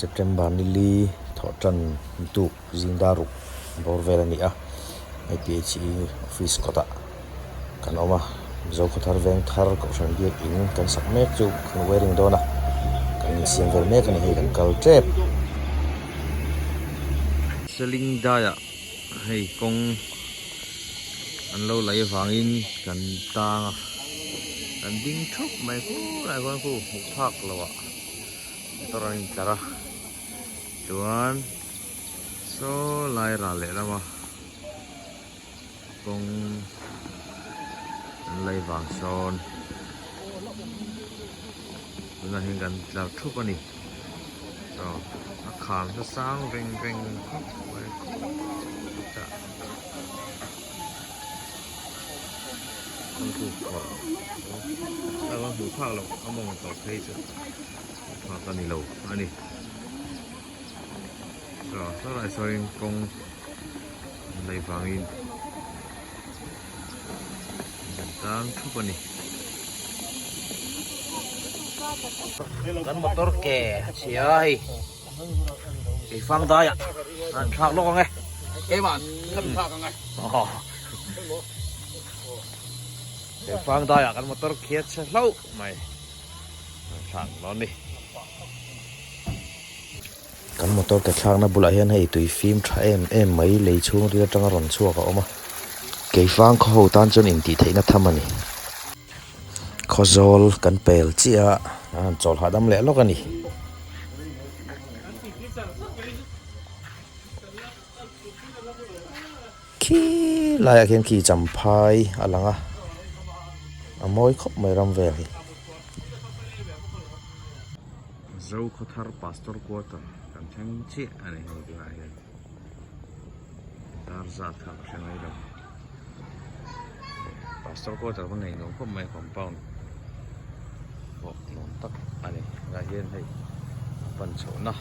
September nili thotan tu zindaruk borvel ni a IPHE office kota kan oma zo khothar veng thar ko san bi in kan sak mek chu kan wearing dona kan siam vel mek ani kan kal trep seling daya hei kong an lo lai wangin kan tang kan ding thuk mai ku lai wan ku muk phak lawa toran tara chuan so lai ra le lama kong an lai wang son tuna hin kan tlar thuk ani so a kham sa sang reng reng khop wai ta con thủ của ta con thủ phao lộc ông mong tàu thấy chưa phao ta đi lâu anh đi rồi sau lại xoay con lấy vàng in dan chút anh đi gắn motor kè chị ơi cái phang đây ạ anh phang lo nghe cái bạn thân phao cả ngày để phang đây ạ gắn motor kia sẽ lâu mày phang lo đi gắn motor cái phang nó bula hiền hay tùy phim trai em mấy lấy chuông đi trong ròn chua cả ông cái phang có hậu tan cho nên tí thấy nó thầm anh khó zol gắn pel chia chọn hạt đâm lẽ lóc anh khi lại khiến khi chậm phai lăng môi khóc mày ram về dâu có thar pastor quarter cảm thấy chết anh ấy hồi lại dar ra thằng xem ấy đâu pastor quarter con này nó có mấy compound hoặc nó tắc anh ấy ra hiện hay phần số na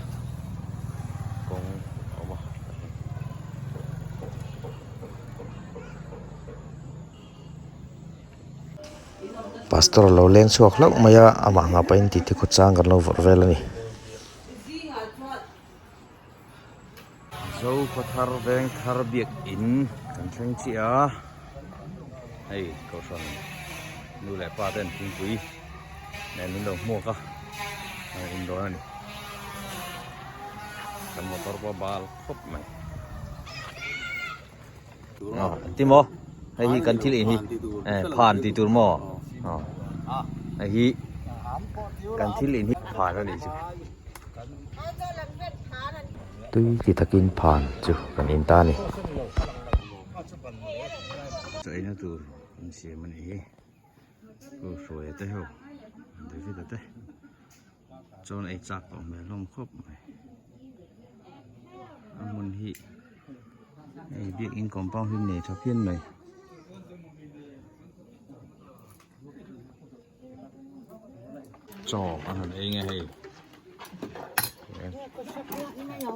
con ông pastor lo leng chuak lok maya ama nga pain ti ti khochang kan lo vor vel ani zo pathar veng thar biak in kan thleng chi a hei ko son nu le pa den ting pui nen nu lo mo ka in do ani kan motor pa bal khop mai timo hei hi kan thil in hi phan ti tur mo hi kan thil in hi phan ani chu tui ki takin phan chu kan in ta ni chạy nó từ xe mình ấy rồi tới hậu để viết tới cho này chặt vào mẹ lông khớp mình hi việc in compound hình này cho phiên này cho anh ấy nghe hay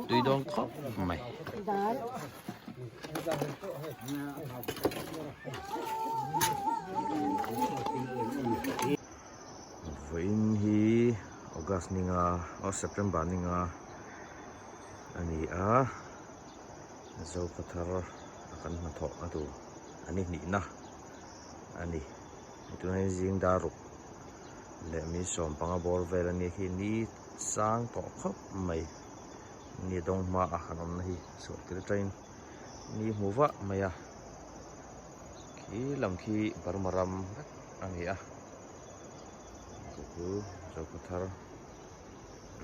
tuy đông khóc mày với hi August ninga or September ninga ani a zo pathar akan matho atu ani ni na ani itu nei jing daruk le mi som panga bor vel ani hi ni sang to khop mai ni dong ma a hanom nahi so tir train ni muwa maya khi làm khi barmaram ani a ku zo pathar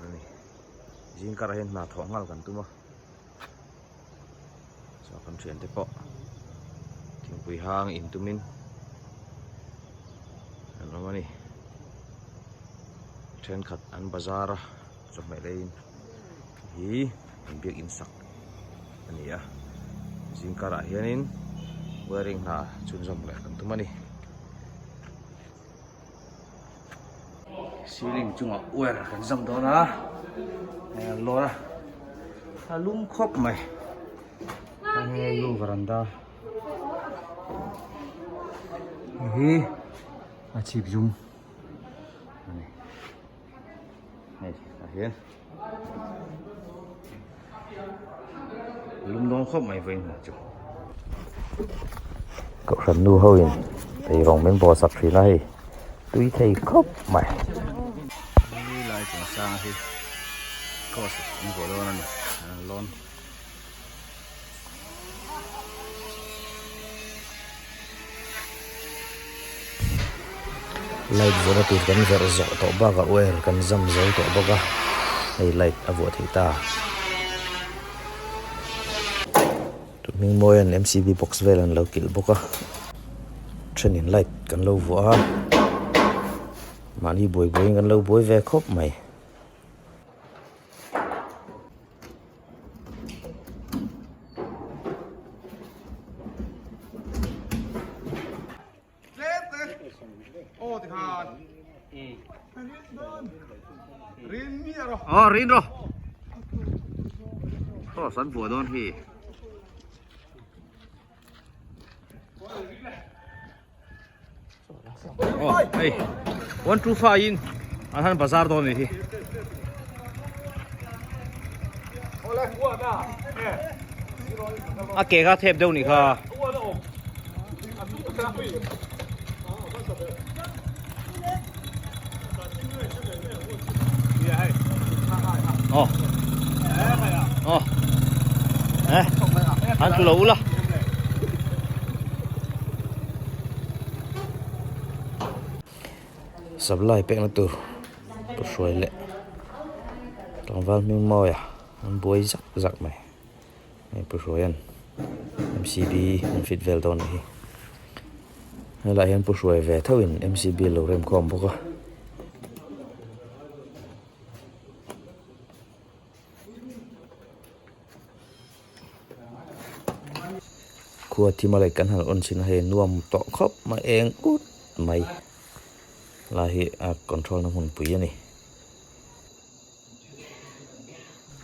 ani jing karahen na thongal kan tuma so kan thian te po thing pui hang in tumin an mani train khat an bazar so mai lein hi in biak in sak ani a jing kara hianin wearing na chun zom le kan tumani ceiling chunga wer kan zam do na lo na alum khop mai ane lu veranda hi a chip zoom này hiền lung đông khóc mày vậy mà chú cậu sẵn nu hơi thì vòng bên bò sập thì này tuy thầy khóc mày đi lại cũng sang thì có sự của nó này lon light vừa tụt gần ver rõ tổ ba gạo oil gần dầm dấu tổ ba gạo hay light à vừa thấy ta tụi mình mua anh MCB box về lần lâu kiểu bốc á trên hình light gần lâu vừa mà đi buổi gần lâu buổi về khóc mày rin rồi sẵn vừa đón thì hey 125 in anh bazar đón thì kể cả thép đâu nhỉ kha anh cứ lâu là sắp lại bé nó từ xuôi lệ trong van miếng mồi anh bôi giặc mày bữa xuôi anh MCB anh fit vel đòn này hay là anh bữa xuôi về thâu in MCB lâu rem com bốc á khua thì mà lại cắn hàng ôn xin hay nuông tọ khóc mà em út mày là hệ control nó hồn bùi này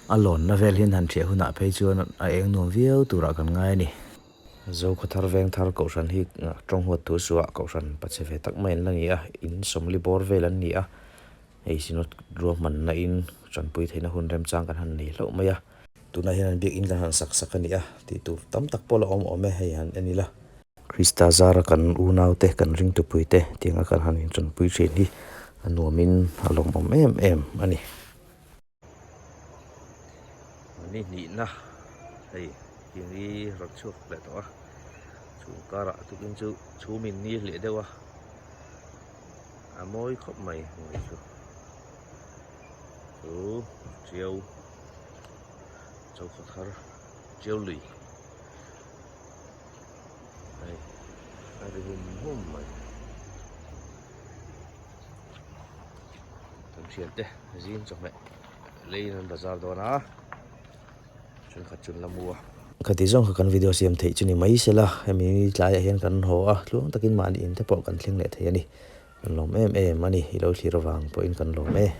lộn nó về liên hành trẻ hôn nạ phê chưa em nuông viêu tụ ra gần ngay nè dâu có thar veng thar cậu sẵn hi trong hột thú sủa cậu sẵn bắt sẽ về tắc men là nhỉ in sống li bor về là nhỉ ấy xin nó rùa mình là in chọn bùi thấy nó hôn rem trangกันhành này lậu mày tụi này hiện biết in là hàng sắc sắc này thì tụi tấm tắc pola om hay hắn anh là Krista Zara kan unau te kan ring tu pui te tinga kan han chon pui chen hi anuamin along om em ani ni na hei kingi rak chu le to chu kara tu kin chu min ni le dewa amoi khop mai ngoi chu chiêu châu khar chiêu lì đây ada hum mày thằng chuyện thế zin cho mẹ lấy lên bazar đó na chuyện khát chuyện làm mua cái tí giống cái video xem thấy chuyện này mấy xe là em mình lại hiện cái hồ luôn ta kinh màn in thế bộ cái thing lại thấy anh đi lòng em anh đi lâu thì vàng bộ in cái lòng em